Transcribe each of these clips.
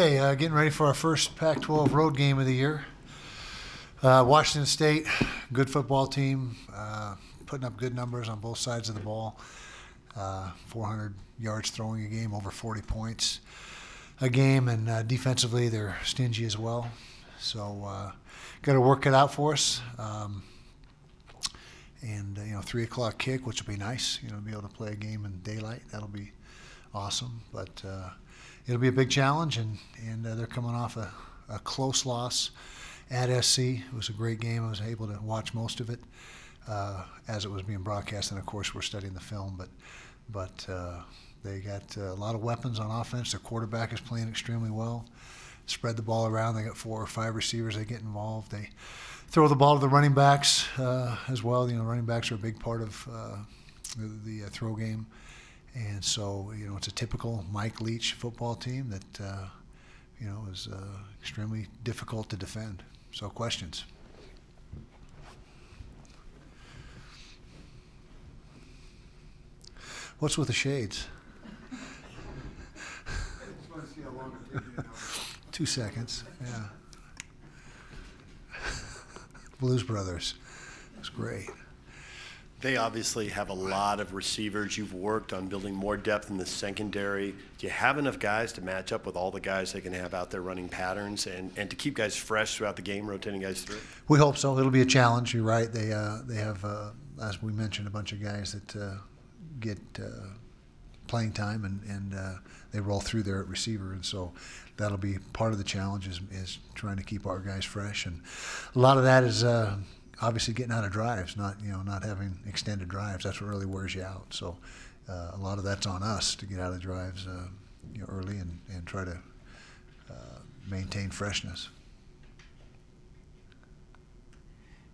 Okay, getting ready for our first Pac-12 road game of the year. Washington State, good football team, putting up good numbers on both sides of the ball. 400 yards throwing a game, over 40 points a game, and defensively they're stingy as well. So got to work it out for us. And 3 o'clock kick, which will be nice. Be able to play a game in daylight. That'll be awesome. But it'll be a big challenge, and they're coming off a close loss at SC. It was a great game. I was able to watch most of it as it was being broadcast, and of course we're studying the film. But they got a lot of weapons on offense. Their quarterback is playing extremely well. Spread the ball around. They got 4 or 5 receivers. They get involved. They throw the ball to the running backs as well. Running backs are a big part of the throw game. And so, it's a typical Mike Leach football team that, is extremely difficult to defend. So, questions? What's with the shades? 2 seconds, yeah. Blues Brothers. It's great. They obviously have a lot of receivers. You've worked on building more depth in the secondary. Do you have enough guys to match up with all the guys they can have out there running patterns and to keep guys fresh throughout the game, rotating guys through? We hope so. It'll be a challenge. You're right. They have, as we mentioned, a bunch of guys that get playing time and they roll through there at receiver, and so that'll be part of the challenge is trying to keep our guys fresh. And a lot of that is obviously getting out of drives, not having extended drives. That's what really wears you out. So a lot of that's on us to get out of drives early and try to maintain freshness.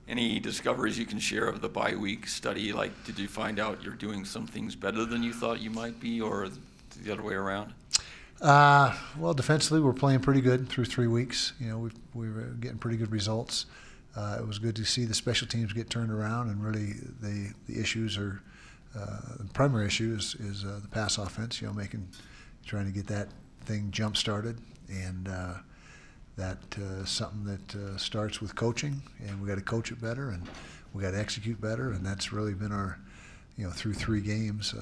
Any discoveries you can share of the bye week study? Like, did you find out you're doing some things better than you thought you might be, or the other way around? Well, defensively, we're playing pretty good through 3 weeks. We were getting pretty good results. It was good to see the special teams get turned around, and really the issues are the primary issue is the pass offense. Trying to get that thing jump started, and that something that starts with coaching, and we got to coach it better, and we got to execute better, and that's really been our through 3 games.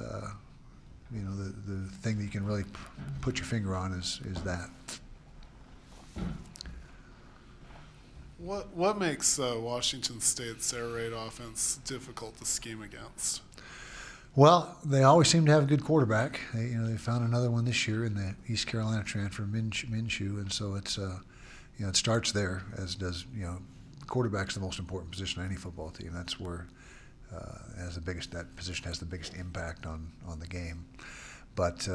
The thing that you can really put your finger on is that. What makes Washington State's air raid offense difficult to scheme against? Well, they always seem to have a good quarterback. They found another one this year in the East Carolina transfer, Minshew, and so it's it starts there, as does quarterback's the most important position on any football team. That's where that position has the biggest impact on the game. But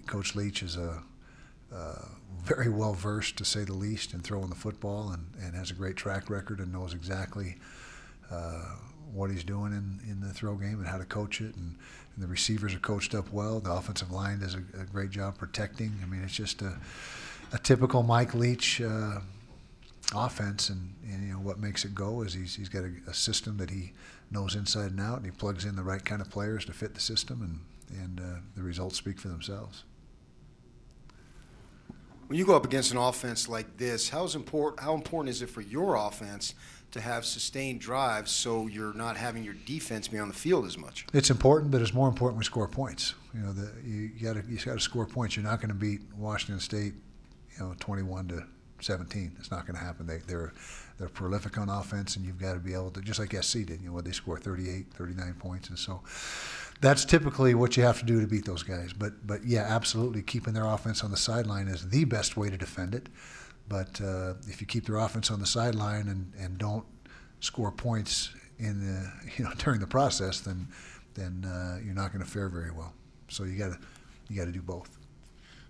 Coach Leach is a very well versed, to say the least, in throwing the football, and has a great track record and knows exactly what he's doing in the throw game and how to coach it. And the receivers are coached up well. The offensive line does a great job protecting. I mean, it's just a typical Mike Leach offense, and what makes it go is he's got a system that he knows inside and out, and he plugs in the right kind of players to fit the system, and the results speak for themselves. When you go up against an offense like this, how important is it for your offense to have sustained drives so you're not having your defense be on the field as much? It's important, but it's more important we score points. You got to score points. You're not going to beat Washington State 21-17. It's not going to happen. They're prolific on offense, and you've got to be able to, just like SC did, they score 38, 39 points, and so that's typically what you have to do to beat those guys. But yeah, absolutely, keeping their offense on the sideline is the best way to defend it. But if you keep their offense on the sideline and don't score points in the during the process, then you're not going to fare very well. So you got to do both.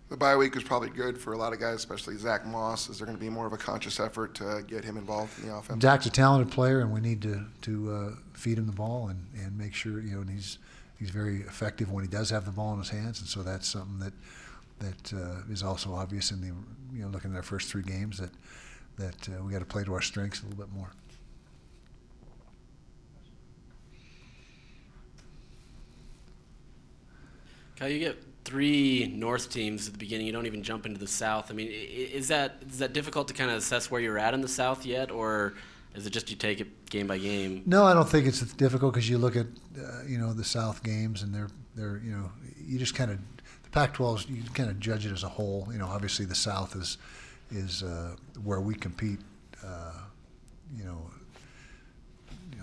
The bye week is probably good for a lot of guys, especially Zach Moss. Is there going to be more of a conscious effort to get him involved in the offense? Zach's a talented player, and we need to feed him the ball and make sure and he's very effective when he does have the ball in his hands, and so that's something that is also obvious in the looking at our first 3 games that we got to play to our strengths a little bit more. Kyle, you get 3 North teams at the beginning. You don't even jump into the South. I mean, is that difficult to kind of assess where you're at in the South yet, or is it just you take it game by game? No, I don't think it's difficult because you look at the South games and they're you just kind of the Pac-12 you kind of judge it as a whole. Obviously the South is where we compete.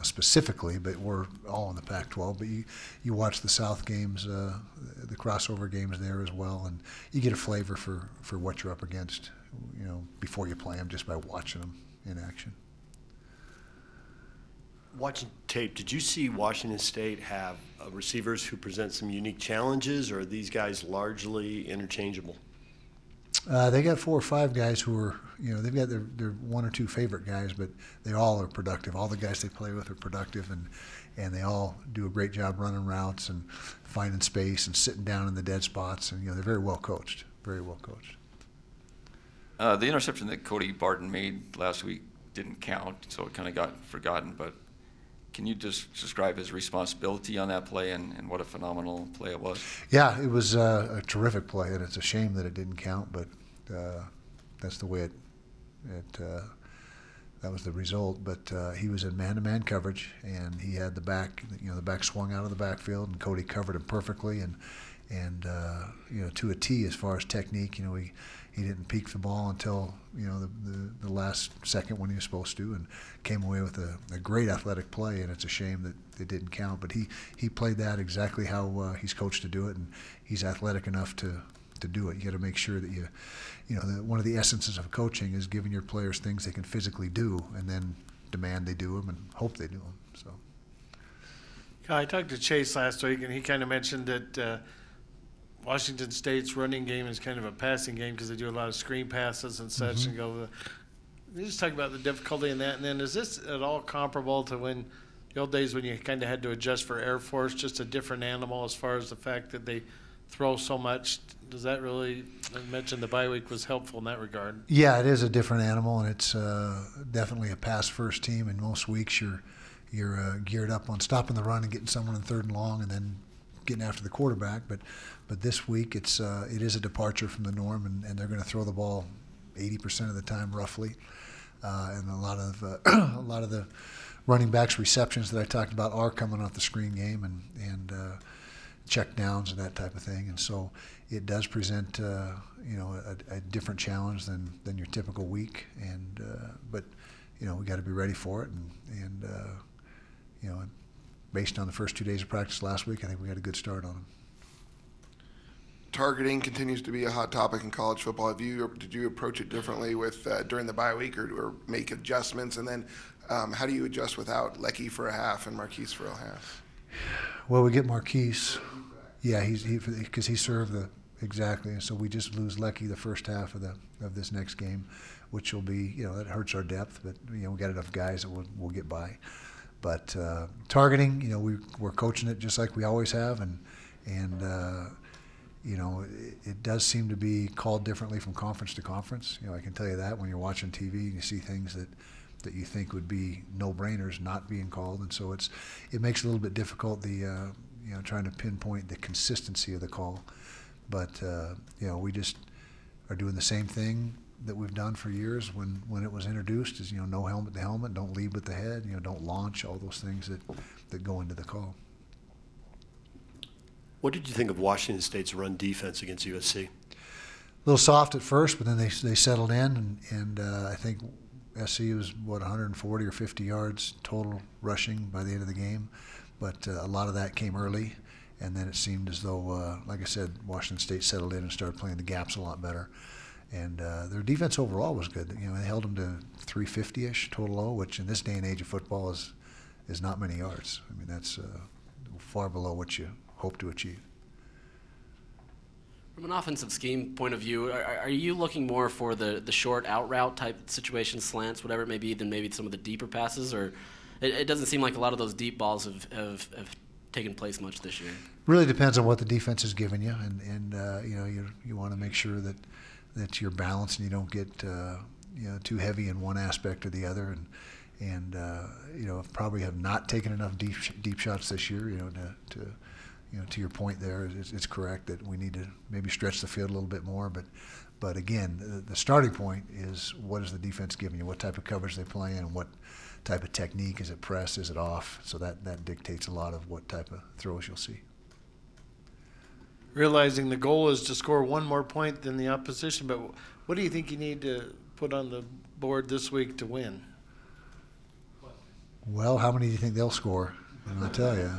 Specifically, but we're all in the Pac-12. But you watch the South games, the crossover games there as well, and you get a flavor for what you're up against, before you play them just by watching them in action. Watching tape, did you see Washington State have receivers who present some unique challenges, or are these guys largely interchangeable? They got 4 or 5 guys who are, they've got their 1 or 2 favorite guys, but they all are productive. All the guys they play with are productive, and they all do a great job running routes and finding space and sitting down in the dead spots. And, they're very well coached, very well coached. The interception that Cody Barton made last week didn't count, so it kind of got forgotten. But can you just describe his responsibility on that play and what a phenomenal play it was? Yeah, it was a terrific play, and it's a shame that it didn't count, but that's the way that was the result. But he was in man-to-man coverage, and he had the back swung out of the backfield, and Cody covered him perfectly, and to a T as far as technique. He didn't peek the ball until the last second when he was supposed to, and came away with a great athletic play. And it's a shame that it didn't count, but he played that exactly how he's coached to do it, and he's athletic enough to do it. You got to make sure that one of the essences of coaching is giving your players things they can physically do, and then demand they do them and hope they do them. So, I talked to Chase last week, and he kind of mentioned that Washington State's running game is kind of a passing game because they do a lot of screen passes and such. Mm-hmm. And go. You just talk about the difficulty in that, and then is this at all comparable to when the old days when you kind of had to adjust for Air Force, just a different animal as far as the fact that they throw so much? Does that really? I mentioned the bye week was helpful in that regard. Yeah, it is a different animal, and it's definitely a pass-first team. And most weeks you're geared up on stopping the run and getting someone in 3rd and long, and then getting after the quarterback. But this week it is a departure from the norm, and they're going to throw the ball 80% of the time roughly, and a lot of the running backs receptions that I talked about are coming off the screen game and check downs and that type of thing. And so it does present a different challenge than your typical week, and but we got to be ready for it, and based on the first 2 days of practice last week, I think we got a good start on them. Targeting continues to be a hot topic in college football. Did you approach it differently with during the bye week, or make adjustments? And then how do you adjust without Lecky for a half and Marquise for a half? Well, we get Marquise. Yeah, because he served exactly. And so we just lose Lecky the first half of this next game, which will be, that hurts our depth, but we got enough guys that we'll get by. But targeting, we're coaching it just like we always have, and it does seem to be called differently from conference to conference. I can tell you that when you're watching TV and you see things that you think would be no-brainers not being called, and so it makes it a little bit difficult trying to pinpoint the consistency of the call. But we just are doing the same thing that we've done for years when it was introduced, is no helmet to helmet, don't lead with the head, don't launch, all those things that go into the call. What did you think of Washington State's run defense against USC? A little soft at first, but then they settled in, and I think SC was 140 or 50 yards total rushing by the end of the game, but a lot of that came early, and then it seemed as though, like I said, Washington State settled in and started playing the gaps a lot better. And their defense overall was good. They held them to 350-ish total O, which in this day and age of football is not many yards. I mean, that's far below what you hope to achieve. From an offensive scheme point of view, are you looking more for the short out route type situations, slants, whatever it may be, than maybe some of the deeper passes? Or it doesn't seem like a lot of those deep balls have taken place much this year. Really depends on what the defense is giving you, and you want to make sure that you're balanced and you don't get too heavy in one aspect or the other, and probably have not taken enough deep shots this year, to to your point there, it's correct that we need to maybe stretch the field a little bit more. But again, the starting point is what is the defense giving you? What type of coverage they play in? What type of technique? Is it press? Is it off? So that dictates a lot of what type of throws you'll see. Realizing the goal is to score one more point than the opposition, but what do you think you need to put on the board this week to win? Well, how many do you think they'll score? And I'll tell you,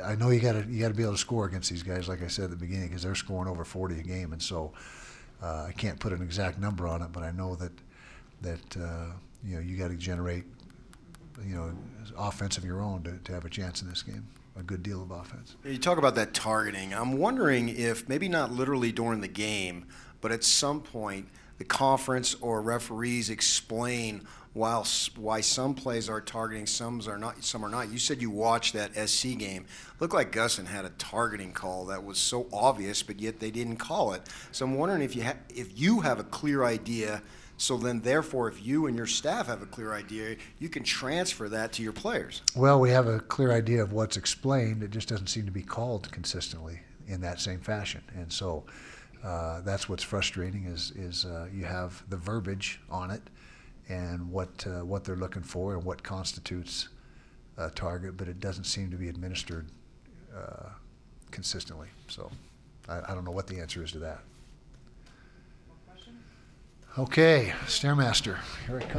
I know you got to be able to score against these guys, like I said at the beginning, because they're scoring over 40 a game, and so I can't put an exact number on it, but I know that you got to generate offense of your own to have a chance in this game. A good deal of offense. You talk about that targeting. I'm wondering if maybe not literally during the game, but at some point the conference or referees explain why some plays are targeting, some are not. You said you watched that SC game. Looked like Gusson had a targeting call that was so obvious, but yet they didn't call it. So I'm wondering if you have a clear idea. So then, therefore, if you and your staff have a clear idea, you can transfer that to your players. Well, we have a clear idea of what's explained. It just doesn't seem to be called consistently in that same fashion. And so that's what's frustrating is you have the verbiage on it and what they're looking for and what constitutes a target, but it doesn't seem to be administered consistently. So I don't know what the answer is to that. Okay, Stairmaster, here it comes.